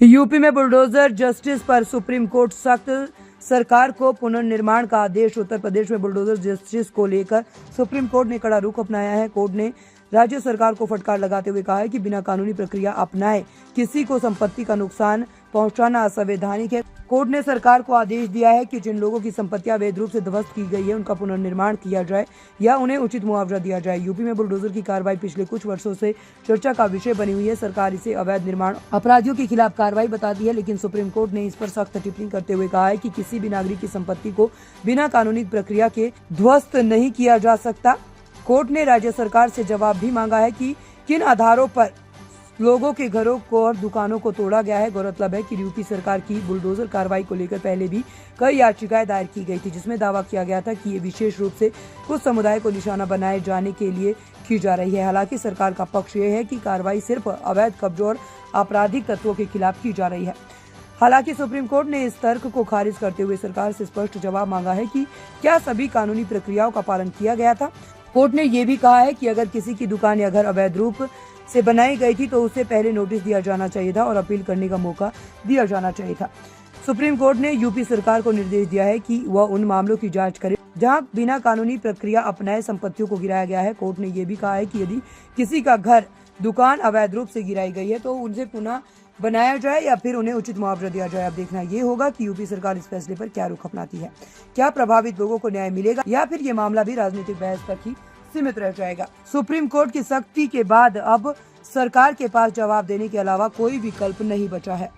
UP में bulldozer justice पर supreme court सख्त, सरकार को पुनर्निर्माण का आदेश। उत्तर प्रदेश में बुलडोजर जस्टिस को लेकर सुप्रीम कोर्ट ने कड़ा रुख अपनाया है। कोर्ट ने राज्य सरकार को फटकार लगाते हुए कहा है कि बिना कानूनी प्रक्रिया अपनाए किसी को संपत्ति का नुकसान पहुंचाना असंवैधानिक है। कोर्ट ने सरकार को आदेश दिया है कि जिन लोगों की संपत्तियां अवैध रूप से ध्वस्त की गई है उनका पुनर्निर्माण किया जाए या उन्हें उचित मुआवजा दिया जाए। यूपी में बुलडोजर की कार्रवाई पिछले कुछ वर्षों से चर्चा का विषय बनी हुई है। सरकार इसे अवैध निर्माण अपराधियों के खिलाफ कार्रवाई बताती है, लेकिन सुप्रीम कोर्ट ने इस पर सख्त टिप्पणी करते हुए कहा है कि किसी भी नागरिक की संपत्ति को बिना कानूनी प्रक्रिया के ध्वस्त नहीं किया जा सकता। कोर्ट ने राज्य सरकार से जवाब भी मांगा है कि किन आधारों पर लोगों के घरों को और दुकानों को तोड़ा गया है। गौरतलब है कि यूपी सरकार की बुलडोजर कार्रवाई को लेकर पहले भी कई याचिकाएं दायर की गई थी, जिसमें दावा किया गया था कि ये विशेष रूप से कुछ समुदाय को निशाना बनाए जाने के लिए की जा रही है। हालांकि सरकार का पक्ष ये है कि कार्रवाई सिर्फ अवैध कब्जों और आपराधिक तत्वों के खिलाफ की जा रही है। हालांकि सुप्रीम कोर्ट ने इस तर्क को खारिज करते हुए सरकार से स्पष्ट जवाब मांगा है कि क्या सभी कानूनी प्रक्रियाओं का पालन किया गया था। कोर्ट ने ये भी कहा है कि अगर किसी की दुकान या घर अवैध रूप से बनाई गई थी तो उसे पहले नोटिस दिया जाना चाहिए था और अपील करने का मौका दिया जाना चाहिए था। सुप्रीम कोर्ट ने यूपी सरकार को निर्देश दिया है कि वह उन मामलों की जांच करे जहां बिना कानूनी प्रक्रिया अपनाए संपत्तियों को गिराया गया है। कोर्ट ने यह भी कहा है कि यदि किसी का घर, दुकान अवैध रूप से गिराई गई है तो उनसे पुनः बनाया जाए या फिर उन्हें उचित मुआवजा दिया जाए। अब देखना ये होगा कि यूपी सरकार इस फैसले पर क्या रुख अपनाती है। क्या प्रभावित लोगों को न्याय मिलेगा या फिर ये मामला भी राजनीतिक बहस तक ही सीमित रह जाएगा। सुप्रीम कोर्ट की सख्ती के बाद अब सरकार के पास जवाब देने के अलावा कोई विकल्प नहीं बचा है।